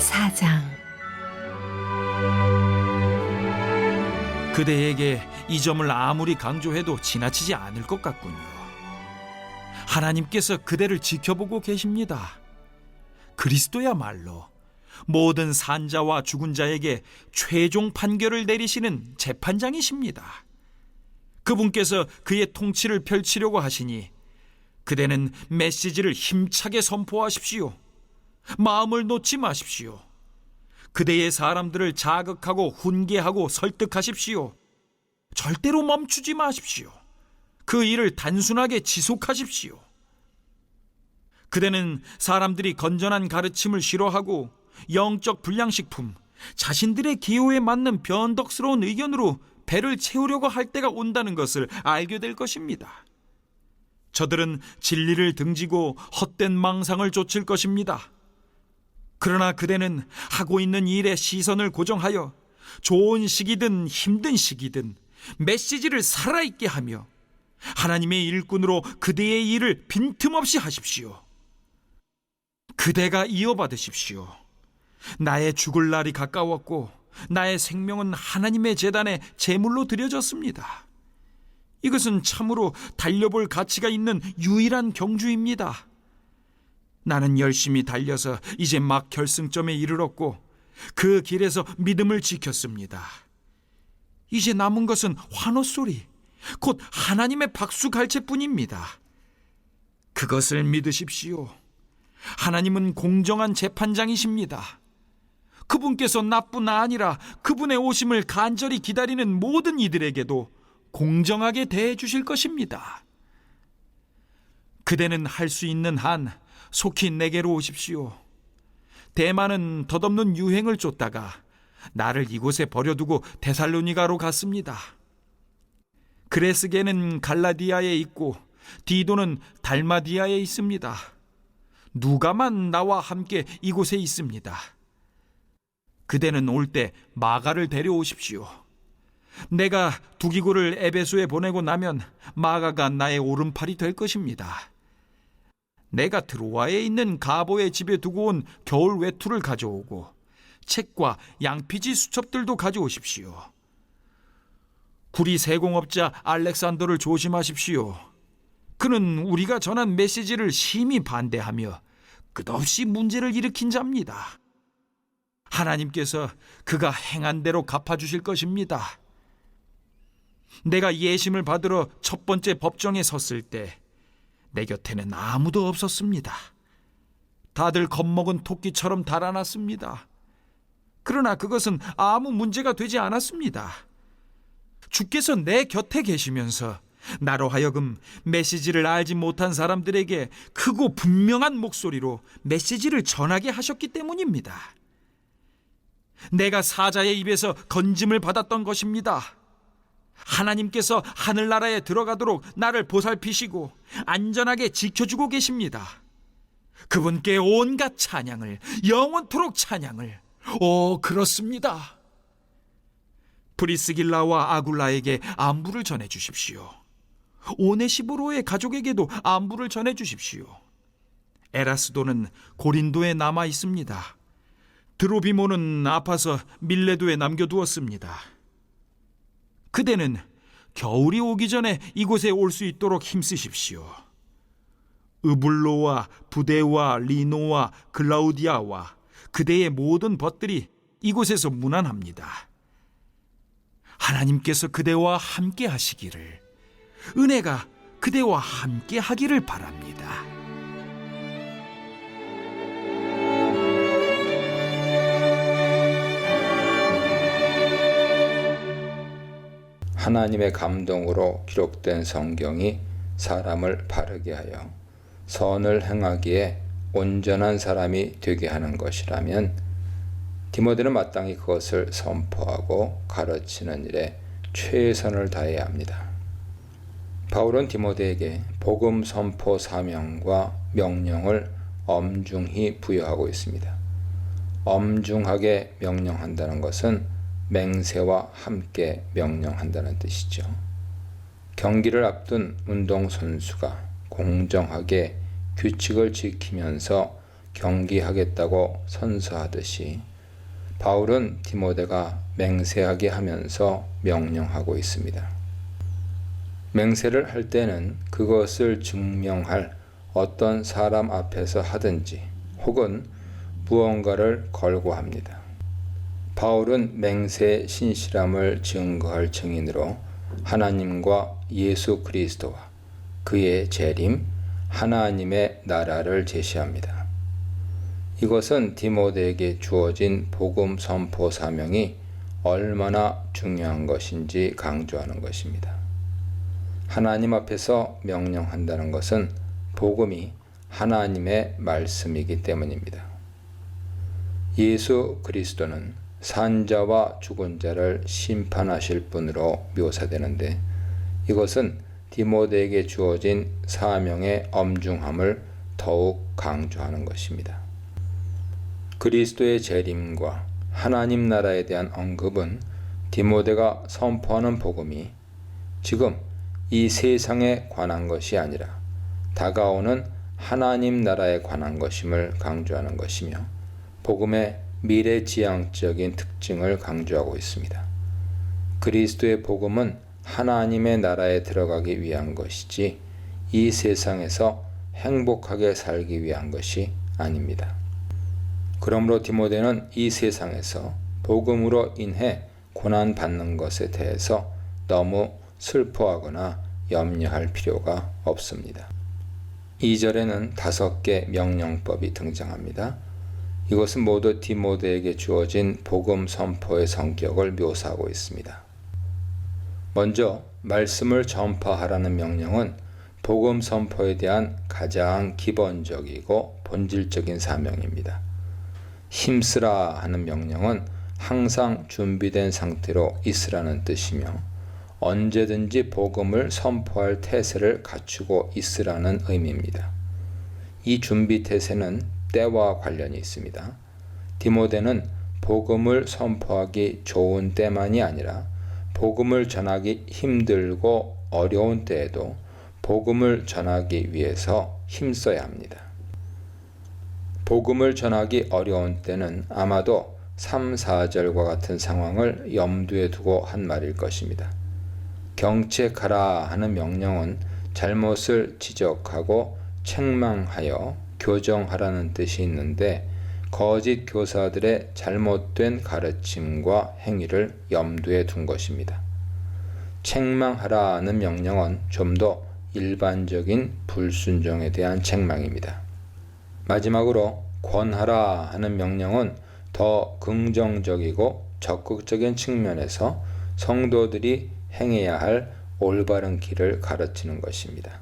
4장. 그대에게 이 점을 아무리 강조해도 지나치지 않을 것 같군요. 하나님께서 그대를 지켜보고 계십니다. 그리스도야말로 모든 산자와 죽은 자에게 최종 판결을 내리시는 재판장이십니다. 그분께서 그의 통치를 펼치려고 하시니 그대는 메시지를 힘차게 선포하십시오. 마음을 놓지 마십시오. 그대의 사람들을 자극하고 훈계하고 설득하십시오. 절대로 멈추지 마십시오. 그 일을 단순하게 지속하십시오. 그대는 사람들이 건전한 가르침을 싫어하고 영적 불량식품, 자신들의 기호에 맞는 변덕스러운 의견으로 배를 채우려고 할 때가 온다는 것을 알게 될 것입니다. 저들은 진리를 등지고 헛된 망상을 좇을 것입니다. 그러나 그대는 하고 있는 일에 시선을 고정하여 좋은 시기든 힘든 시기든 메시지를 살아있게 하며 하나님의 일꾼으로 그대의 일을 빈틈없이 하십시오. 그대가 이어받으십시오. 나의 죽을 날이 가까웠고 나의 생명은 하나님의 제단에 제물로 드려졌습니다. 이것은 참으로 달려볼 가치가 있는 유일한 경주입니다. 나는 열심히 달려서 이제 막 결승점에 이르렀고 그 길에서 믿음을 지켰습니다. 이제 남은 것은 환호소리, 곧 하나님의 박수갈채뿐입니다. 그것을 믿으십시오. 하나님은 공정한 재판장이십니다. 그분께서 나뿐 아니라 그분의 오심을 간절히 기다리는 모든 이들에게도 공정하게 대해 주실 것입니다. 그대는 할 수 있는 한 속히 내게로 오십시오. 대만은 덧없는 유행을 쫓다가 나를 이곳에 버려두고 데살로니가로 갔습니다. 그레스게는 갈라디아에 있고 디도는 달마디아에 있습니다. 누가만 나와 함께 이곳에 있습니다. 그대는 올 때 마가를 데려오십시오. 내가 두기고를 에베소에 보내고 나면 마가가 나의 오른팔이 될 것입니다. 내가 트로아에 있는 가보의 집에 두고 온 겨울 외투를 가져오고 책과 양피지 수첩들도 가져오십시오. 구리 세공업자 알렉산더를 조심하십시오. 그는 우리가 전한 메시지를 심히 반대하며 끝없이 문제를 일으킨 자입니다. 하나님께서 그가 행한 대로 갚아주실 것입니다. 내가 예심을 받으러 첫 번째 법정에 섰을 때 내 곁에는 아무도 없었습니다. 다들 겁먹은 토끼처럼 달아났습니다. 그러나 그것은 아무 문제가 되지 않았습니다. 주께서 내 곁에 계시면서 나로 하여금 메시지를 알지 못한 사람들에게 크고 분명한 목소리로 메시지를 전하게 하셨기 때문입니다. 내가 사자의 입에서 건짐을 받았던 것입니다. 하나님께서 하늘나라에 들어가도록 나를 보살피시고 안전하게 지켜주고 계십니다. 그분께 온갖 찬양을, 영원토록 찬양을. 그렇습니다. 브리스길라와 아굴라에게 안부를 전해주십시오. 오네시보로의 가족에게도 안부를 전해주십시오. 에라스도는 고린도에 남아 있습니다. 드로비모는 아파서 밀레도에 남겨두었습니다. 그대는 겨울이 오기 전에 이곳에 올 수 있도록 힘쓰십시오. 으블로와 부데와 리노와 글라우디아와 그대의 모든 벗들이 이곳에서 문안합니다. 하나님께서 그대와 함께 하시기를, 은혜가 그대와 함께 하기를 바랍니다. 하나님의 감동으로 기록된 성경이 사람을 바르게 하여 선을 행하기에 온전한 사람이 되게 하는 것이라면 디모데는 마땅히 그것을 선포하고 가르치는 일에 최선을 다해야 합니다. 바울은 디모데에게 복음 선포 사명과 명령을 엄중히 부여하고 있습니다. 엄중하게 명령한다는 것은 맹세와 함께 명령한다는 뜻이죠. 경기를 앞둔 운동선수가 공정하게 규칙을 지키면서 경기하겠다고 선서하듯이 바울은 디모데가 맹세하게 하면서 명령하고 있습니다. 맹세를 할 때는 그것을 증명할 어떤 사람 앞에서 하든지 혹은 무언가를 걸고 합니다. 바울은 맹세의 신실함을 증거할 증인으로 하나님과 예수 그리스도와 그의 재림, 하나님의 나라를 제시합니다. 이것은 디모데에게 주어진 복음 선포 사명이 얼마나 중요한 것인지 강조하는 것입니다. 하나님 앞에서 명령한다는 것은 복음이 하나님의 말씀이기 때문입니다. 예수 그리스도는 산자와 죽은 자를 심판하실 분으로 묘사되는데 이것은 디모데에게 주어진 사명의 엄중함을 더욱 강조하는 것입니다. 그리스도의 재림과 하나님 나라에 대한 언급은 디모데가 선포하는 복음이 지금 이 세상에 관한 것이 아니라 다가오는 하나님 나라에 관한 것임을 강조하는 것이며 복음의 미래지향적인 특징을 강조하고 있습니다. 그리스도의 복음은 하나님의 나라에 들어가기 위한 것이지 이 세상에서 행복하게 살기 위한 것이 아닙니다. 그러므로 디모데는 이 세상에서 복음으로 인해 고난받는 것에 대해서 너무 슬퍼하거나 염려할 필요가 없습니다. 2절에는 5개 명령법이 등장합니다. 이것은 모두 디모데에게 주어진 복음 선포의 성격을 묘사하고 있습니다. 먼저 말씀을 전파하라는 명령은 복음 선포에 대한 가장 기본적이고 본질적인 사명입니다. 힘쓰라 하는 명령은 항상 준비된 상태로 있으라는 뜻이며 언제든지 복음을 선포할 태세를 갖추고 있으라는 의미입니다. 이 준비 태세는 때와 관련이 있습니다. 디모데는 복음을 선포하기 좋은 때만이 아니라 복음을 전하기 힘들고 어려운 때에도 복음을 전하기 위해서 힘써야 합니다. 복음을 전하기 어려운 때는 아마도 3, 4절과 같은 상황을 염두에 두고 한 말일 것입니다. 경책하라 하는 명령은 잘못을 지적하고 책망하여 교정하라는 뜻이 있는데 거짓 교사들의 잘못된 가르침과 행위를 염두에 둔 것입니다. 책망하라는 명령은 좀 더 일반적인 불순종에 대한 책망입니다. 마지막으로 권하라 하는 명령은 더 긍정적이고 적극적인 측면에서 성도들이 행해야 할 올바른 길을 가르치는 것입니다.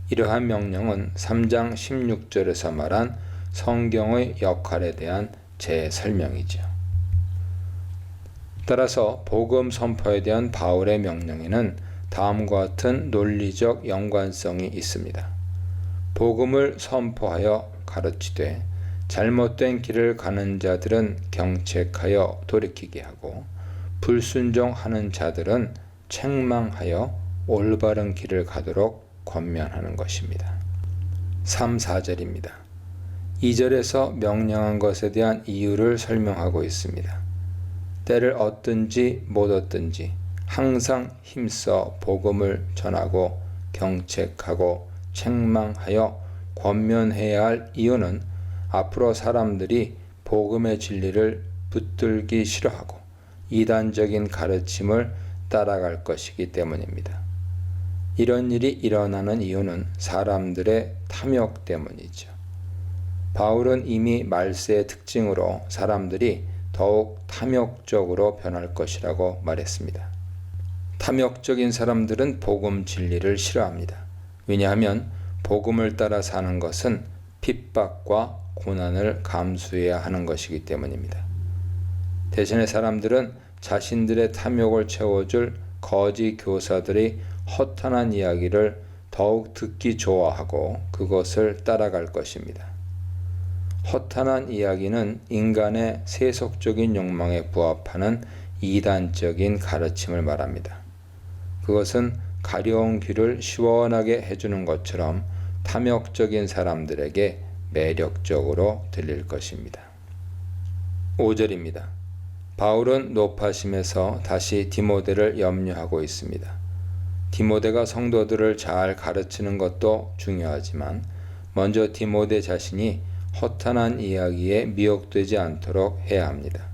이러한 명령은 3장 16절에서 말한 성경의 역할에 대한 재설명이죠. 따라서 복음 선포에 대한 바울의 명령에는 다음과 같은 논리적 연관성이 있습니다. 복음을 선포하여 가르치되 잘못된 길을 가는 자들은 경책하여 돌이키게 하고 불순종하는 자들은 책망하여 올바른 길을 가도록 권면하는 것입니다. 3, 4절입니다. 2절에서 명령한 것에 대한 이유를 설명하고 있습니다. 때를 얻든지 못 얻든지 항상 힘써 복음을 전하고 경책하고 책망하여 권면해야 할 이유는 앞으로 사람들이 복음의 진리를 붙들기 싫어하고 이단적인 가르침을 따라갈 것이기 때문입니다. 이런 일이 일어나는 이유는 사람들의 탐욕 때문이죠. 바울은 이미 말세의 특징으로 사람들이 더욱 탐욕적으로 변할 것이라고 말했습니다. 탐욕적인 사람들은 복음 진리를 싫어합니다. 왜냐하면 복음을 따라 사는 것은 핍박과 고난을 감수해야 하는 것이기 때문입니다. 대신에 사람들은 자신들의 탐욕을 채워줄 거짓 교사들의 허탄한 이야기를 더욱 듣기 좋아하고 그것을 따라갈 것입니다. 허탄한 이야기는 인간의 세속적인 욕망에 부합하는 이단적인 가르침을 말합니다. 그것은 가려운 귀를 시원하게 해주는 것처럼 탐욕적인 사람들에게 매력적으로 들릴 것입니다. 5절입니다. 바울은 높아심에서 다시 디모데를 염려하고 있습니다. 디모데가 성도들을 잘 가르치는 것도 중요하지만 먼저 디모데 자신이 허탄한 이야기에 미혹되지 않도록 해야 합니다.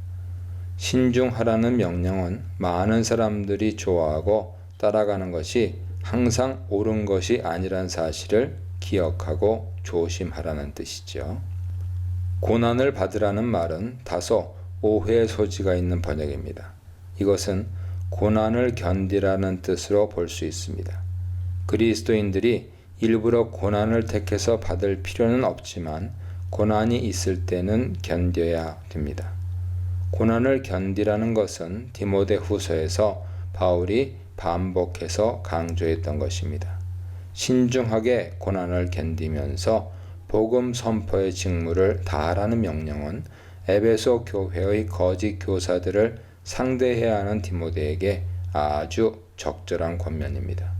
신중하라는 명령은 많은 사람들이 좋아하고 따라가는 것이 항상 옳은 것이 아니란 사실을 기억하고 조심하라는 뜻이죠. 고난을 받으라는 말은 다소 오해의 소지가 있는 번역입니다. 이것은 고난을 견디라는 뜻으로 볼 수 있습니다. 그리스도인들이 일부러 고난을 택해서 받을 필요는 없지만 고난이 있을 때는 견뎌야 됩니다. 고난을 견디라는 것은 디모데 후서에서 바울이 반복해서 강조했던 것입니다. 신중하게 고난을 견디면서 복음 선포의 직무를 다하라는 명령은 에베소 교회의 거짓 교사들을 상대해야 하는 디모데에게 아주 적절한 권면입니다.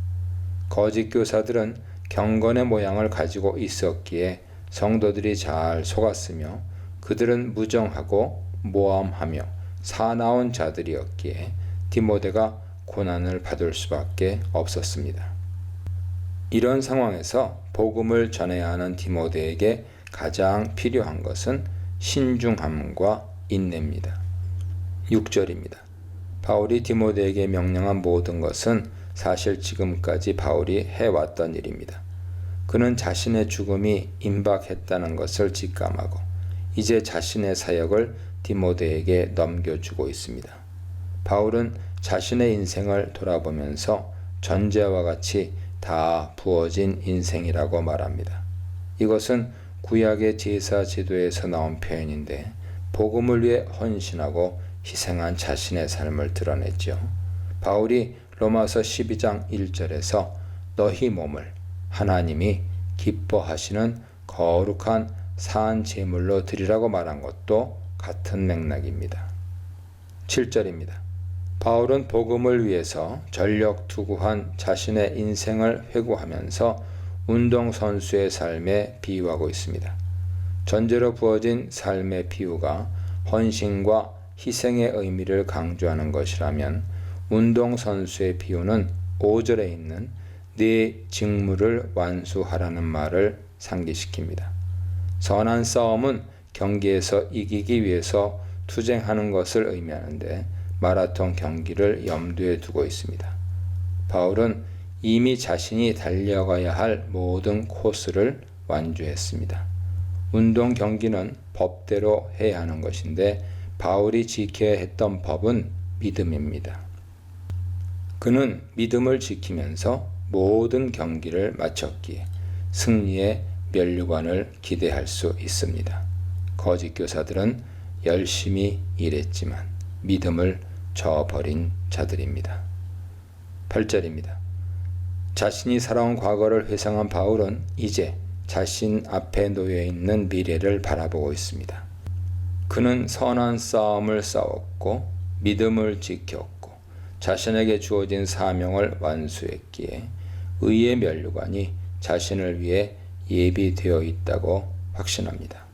거짓 교사들은 경건의 모양을 가지고 있었기에 성도들이 잘 속았으며 그들은 무정하고 모함하며 사나운 자들이었기에 디모데가 고난을 받을 수밖에 없었습니다. 이런 상황에서 복음을 전해야 하는 디모데에게 가장 필요한 것은 신중함과 인내입니다. 6절입니다. 바울이 디모데에게 명령한 모든 것은 사실 지금까지 바울이 해왔던 일입니다. 그는 자신의 죽음이 임박했다는 것을 직감하고 이제 자신의 사역을 디모데에게 넘겨주고 있습니다. 바울은 자신의 인생을 돌아보면서 전제와 같이 다 부어진 인생이라고 말합니다. 이것은 구약의 제사 제도에서 나온 표현인데 복음을 위해 헌신하고 희생한 자신의 삶을 드러냈죠. 바울이 로마서 12장 1절에서 너희 몸을 하나님이 기뻐하시는 거룩한 산 제물로 드리라고 말한 것도 같은 맥락입니다. 7절입니다. 바울은 복음을 위해서 전력 투구한 자신의 인생을 회고하면서 운동선수의 삶에 비유하고 있습니다. 전제로 부어진 삶의 비유가 헌신과 희생의 의미를 강조하는 것이라면 운동선수의 비유는 5절에 있는 네 직무를 완수하라는 말을 상기시킵니다. 선한 싸움은 경기에서 이기기 위해서 투쟁하는 것을 의미하는데 마라톤 경기를 염두에 두고 있습니다. 바울은 이미 자신이 달려가야 할 모든 코스를 완주했습니다. 운동 경기는 법대로 해야 하는 것인데 바울이 지켜야 했던 법은 믿음입니다. 그는 믿음을 지키면서 모든 경기를 마쳤기에 승리의 면류관을 기대할 수 있습니다. 거짓 교사들은 열심히 일했지만 믿음을 저버린 자들입니다. 8절입니다. 자신이 살아온 과거를 회상한 바울은 이제 자신 앞에 놓여 있는 미래를 바라보고 있습니다. 그는 선한 싸움을 싸웠고 믿음을 지켰고 자신에게 주어진 사명을 완수했기에 의의 면류관이 자신을 위해 예비되어 있다고 확신합니다.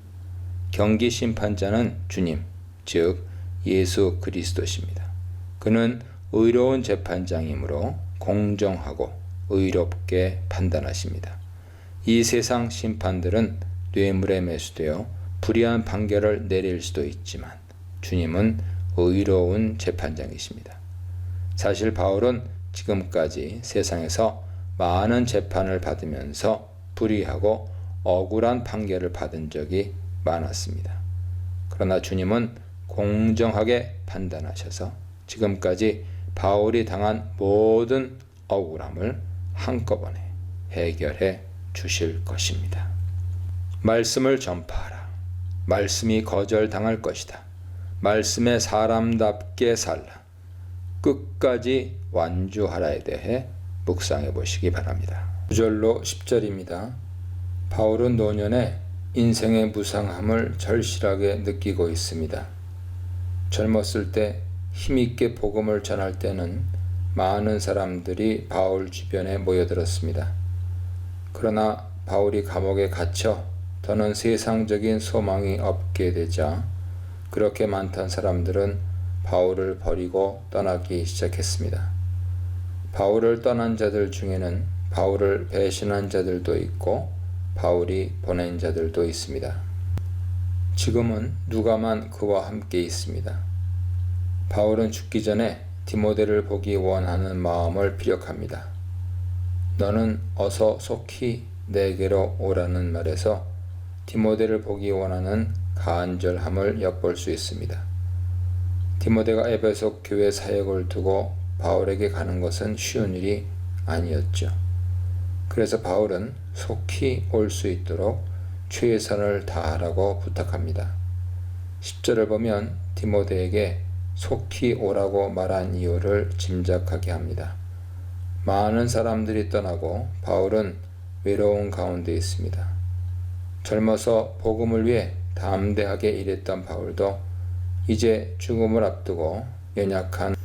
경기 심판자는 주님, 즉 예수 그리스도십니다. 그는 의로운 재판장이므로 공정하고 의롭게 판단하십니다. 이 세상 심판들은 뇌물에 매수되어 불의한 판결을 내릴 수도 있지만 주님은 의로운 재판장이십니다. 사실 바울은 지금까지 세상에서 많은 재판을 받으면서 불의하고 억울한 판결을 받은 적이 많았습니다. 그러나 주님은 공정하게 판단하셔서 지금까지 바울이 당한 모든 억울함을 한꺼번에 해결해 주실 것입니다. 말씀을 전파하라. 말씀이 거절당할 것이다. 말씀에 사람답게 살라. 끝까지 완주하라에 대해 묵상해 보시기 바랍니다. 9절로 10절입니다. 바울은 노년에 인생의 무상함을 절실하게 느끼고 있습니다. 젊었을 때 힘있게 복음을 전할 때는 많은 사람들이 바울 주변에 모여들었습니다. 그러나 바울이 감옥에 갇혀 더는 세상적인 소망이 없게 되자 그렇게 많던 사람들은 바울을 버리고 떠나기 시작했습니다. 바울을 떠난 자들 중에는 바울을 배신한 자들도 있고 바울이 보낸 자들도 있습니다. 지금은 누가만 그와 함께 있습니다. 바울은 죽기 전에 디모데를 보기 원하는 마음을 피력합니다. 너는 어서 속히 내게로 오라는 말에서 디모데를 보기 원하는 간절함을 엿볼 수 있습니다. 디모데가 에베소 교회 사역을 두고 바울에게 가는 것은 쉬운 일이 아니었죠. 그래서 바울은 속히 올 수 있도록 최선을 다하라고 부탁합니다. 10절을 보면 디모데에게 속히 오라고 말한 이유를 짐작하게 합니다. 많은 사람들이 떠나고 바울은 외로운 가운데 있습니다. 젊어서 복음을 위해 담대하게 일했던 바울도 이제 죽음을 앞두고 연약한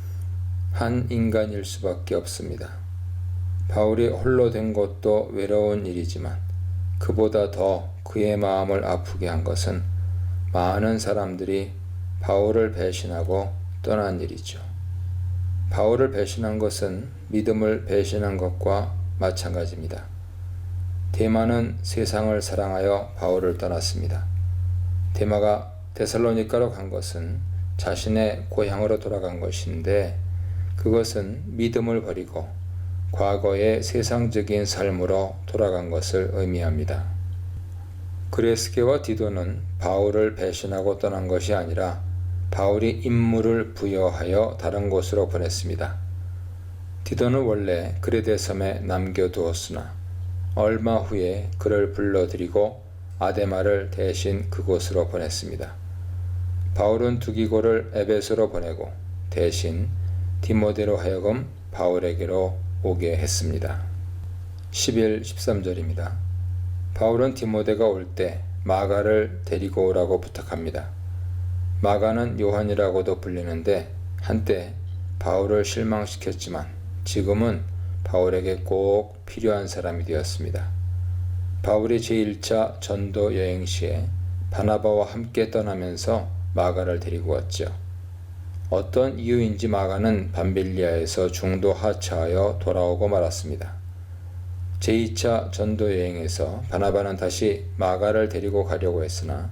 한 인간일 수밖에 없습니다. 바울이 홀로 된 것도 외로운 일이지만 그보다 더 그의 마음을 아프게 한 것은 많은 사람들이 바울을 배신하고 떠난 일이죠. 바울을 배신한 것은 믿음을 배신한 것과 마찬가지입니다. 데마는 세상을 사랑하여 바울을 떠났습니다. 데마가 데살로니가로 간 것은 자신의 고향으로 돌아간 것인데 그것은 믿음을 버리고 과거의 세상적인 삶으로 돌아간 것을 의미합니다. 그레스게와 디도는 바울을 배신하고 떠난 것이 아니라 바울이 임무를 부여하여 다른 곳으로 보냈습니다. 디도는 원래 그레데 섬에 남겨두었으나 얼마 후에 그를 불러들이고 아데마를 대신 그곳으로 보냈습니다. 바울은 두기고를 에베소로 보내고 대신 디모데로 하여금 바울에게로 오게 했습니다. 11, 13절입니다. 바울은 디모데가 올 때 마가를 데리고 오라고 부탁합니다. 마가는 요한이라고도 불리는데 한때 바울을 실망시켰지만 지금은 바울에게 꼭 필요한 사람이 되었습니다. 바울이 제1차 전도 여행 시에 바나바와 함께 떠나면서 마가를 데리고 왔죠. 어떤 이유인지 마가는 밤빌리아에서 중도 하차하여 돌아오고 말았습니다. 제2차 전도 여행에서 바나바는 다시 마가를 데리고 가려고 했으나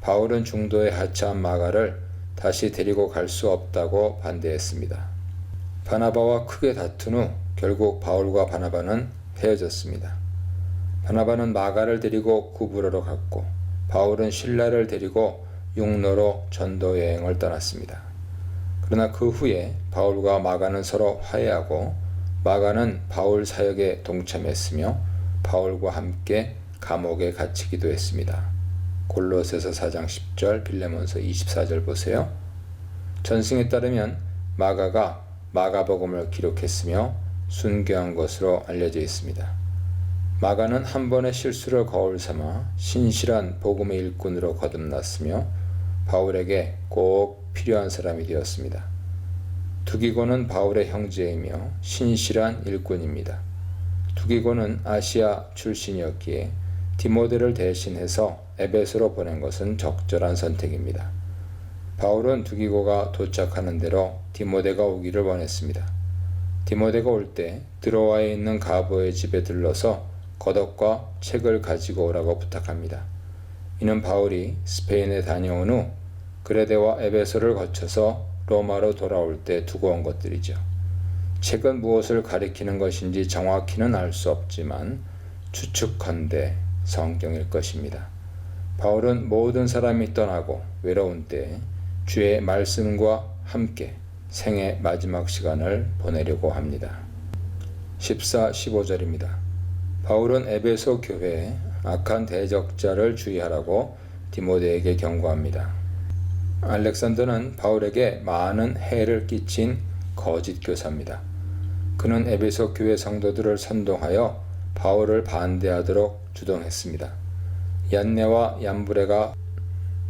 바울은 중도에 하차한 마가를 다시 데리고 갈 수 없다고 반대했습니다. 바나바와 크게 다툰 후 결국 바울과 바나바는 헤어졌습니다. 바나바는 마가를 데리고 구브로로 갔고 바울은 실라를 데리고 육로로 전도 여행을 떠났습니다. 그러나 그 후에 바울과 마가는 서로 화해하고 마가는 바울 사역에 동참했으며 바울과 함께 감옥에 갇히기도 했습니다. 골로새서 4장 10절, 빌레몬서 24절 보세요. 전승에 따르면 마가가 마가복음을 기록했으며 순교한 것으로 알려져 있습니다. 마가는 한 번의 실수를 거울 삼아 신실한 복음의 일꾼으로 거듭났으며 바울에게 꼭 필요한 사람이 되었습니다. 두기고는 바울의 형제이며 신실한 일꾼입니다. 두기고는 아시아 출신이었기에 디모데를 대신해서 에베소로 보낸 것은 적절한 선택입니다. 바울은 두기고가 도착하는 대로 디모데가 오기를 원했습니다. 디모데가 올 때 드로아에 있는 가보의 집에 들러서 겉옷과 책을 가지고 오라고 부탁합니다. 이는 바울이 스페인에 다녀온 후 그레데와 에베소를 거쳐서 로마로 돌아올 때 두고 온 것들이죠. 책은 무엇을 가리키는 것인지 정확히는 알 수 없지만 추측컨대 성경일 것입니다. 바울은 모든 사람이 떠나고 외로운 때 주의 말씀과 함께 생의 마지막 시간을 보내려고 합니다. 14, 15절입니다. 바울은 에베소 교회에 악한 대적자를 주의하라고 디모데에게 경고합니다. 알렉산더는 바울에게 많은 해를 끼친 거짓 교사입니다. 그는 에베소 교회 성도들을 선동하여 바울을 반대하도록 주동했습니다. 얀네와 얀브레가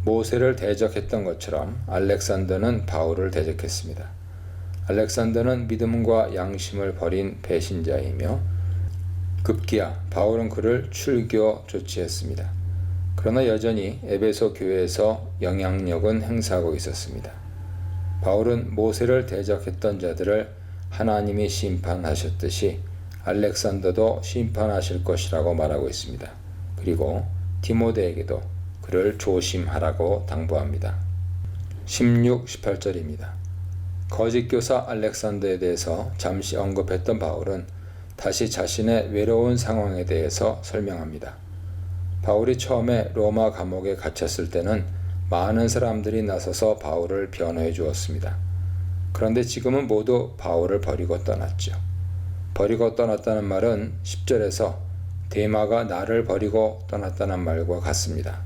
모세를 대적했던 것처럼 알렉산더는 바울을 대적했습니다. 알렉산더는 믿음과 양심을 버린 배신자이며 급기야 바울은 그를 출교 조치했습니다. 그러나 여전히 에베소 교회에서 영향력은 행사하고 있었습니다. 바울은 모세를 대적했던 자들을 하나님이 심판하셨듯이 알렉산더도 심판하실 것이라고 말하고 있습니다. 그리고 디모데에게도 그를 조심하라고 당부합니다. 16, 18절입니다. 거짓 교사 알렉산더에 대해서 잠시 언급했던 바울은 다시 자신의 외로운 상황에 대해서 설명합니다. 바울이 처음에 로마 감옥에 갇혔을 때는 많은 사람들이 나서서 바울을 변호해 주었습니다. 그런데 지금은 모두 바울을 버리고 떠났죠. 버리고 떠났다는 말은 10절에서 데마가 나를 버리고 떠났다는 말과 같습니다.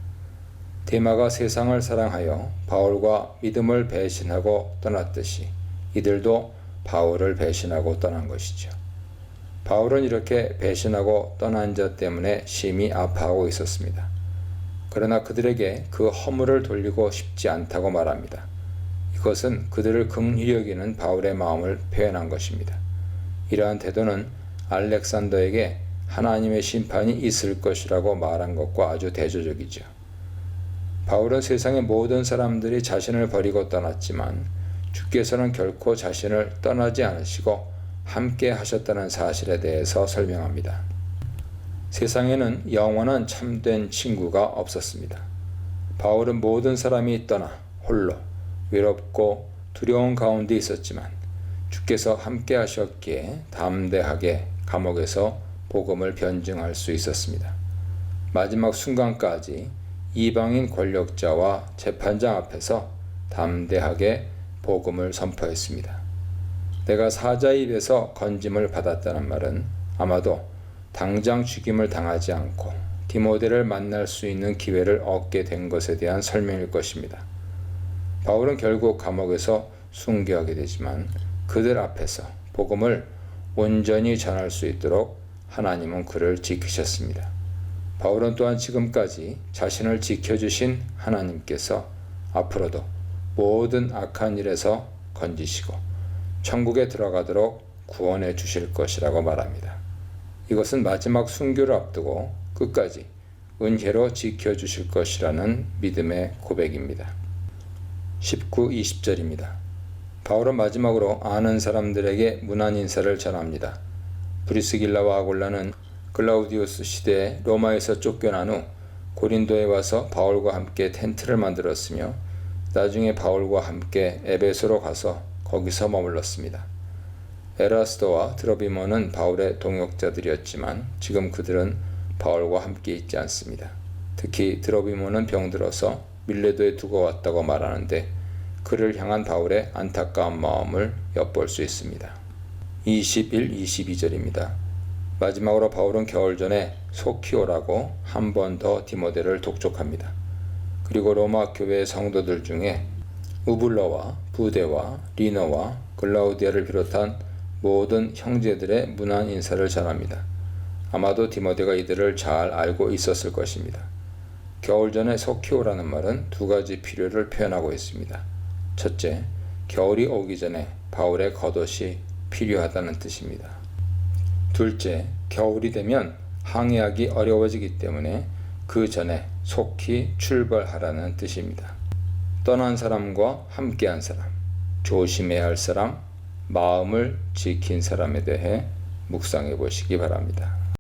데마가 세상을 사랑하여 바울과 믿음을 배신하고 떠났듯이 이들도 바울을 배신하고 떠난 것이죠. 바울은 이렇게 배신하고 떠난 자 때문에 심히 아파하고 있었습니다. 그러나 그들에게 그 허물을 돌리고 싶지 않다고 말합니다. 이것은 그들을 긍휼히 여기는 바울의 마음을 표현한 것입니다. 이러한 태도는 알렉산더에게 하나님의 심판이 있을 것이라고 말한 것과 아주 대조적이죠. 바울은 세상의 모든 사람들이 자신을 버리고 떠났지만 주께서는 결코 자신을 떠나지 않으시고 함께 하셨다는 사실에 대해서 설명합니다. 세상에는 영원한 참된 친구가 없었습니다. 바울은 모든 사람이 떠나 홀로 외롭고 두려운 가운데 있었지만 주께서 함께 하셨기에 담대하게 감옥에서 복음을 변증할 수 있었습니다. 마지막 순간까지 이방인 권력자와 재판장 앞에서 담대하게 복음을 선포했습니다. 내가 사자의 입에서 건짐을 받았다는 말은 아마도 당장 죽임을 당하지 않고 디모데를 만날 수 있는 기회를 얻게 된 것에 대한 설명일 것입니다. 바울은 결국 감옥에서 순교하게 되지만 그들 앞에서 복음을 온전히 전할 수 있도록 하나님은 그를 지키셨습니다. 바울은 또한 지금까지 자신을 지켜주신 하나님께서 앞으로도 모든 악한 일에서 건지시고 천국에 들어가도록 구원해 주실 것이라고 말합니다. 이것은 마지막 순교를 앞두고 끝까지 은혜로 지켜주실 것이라는 믿음의 고백입니다. 19, 20절입니다. 바울은 마지막으로 아는 사람들에게 문안 인사를 전합니다. 브리스길라와 아골라는 클라우디우스 시대에 로마에서 쫓겨난 후 고린도에 와서 바울과 함께 텐트를 만들었으며 나중에 바울과 함께 에베소로 가서 거기서 머물렀습니다. 에라스도와 드로비모는 바울의 동역자들이었지만 지금 그들은 바울과 함께 있지 않습니다. 특히 드로비모는 병들어서 밀레도에 두고 왔다고 말하는데 그를 향한 바울의 안타까운 마음을 엿볼 수 있습니다. 21, 22절입니다. 마지막으로 바울은 겨울 전에 소키오라고 한 번 더 디모데를 독촉합니다. 그리고 로마 교회 성도들 중에 우블러와 부데와 리너와 글라우디아를 비롯한 모든 형제들의 문안 인사를 전합니다. 아마도 디모데가 이들을 잘 알고 있었을 것입니다. 겨울 전에 소키오라는 말은 두 가지 필요를 표현하고 있습니다. 첫째, 겨울이 오기 전에 바울의 겉옷이 필요하다는 뜻입니다. 둘째, 겨울이 되면 항해하기 어려워지기 때문에 그 전에 속히 출발하라는 뜻입니다. 떠난 사람과 함께한 사람, 조심해야 할 사람, 마음을 지킨 사람에 대해 묵상해 보시기 바랍니다.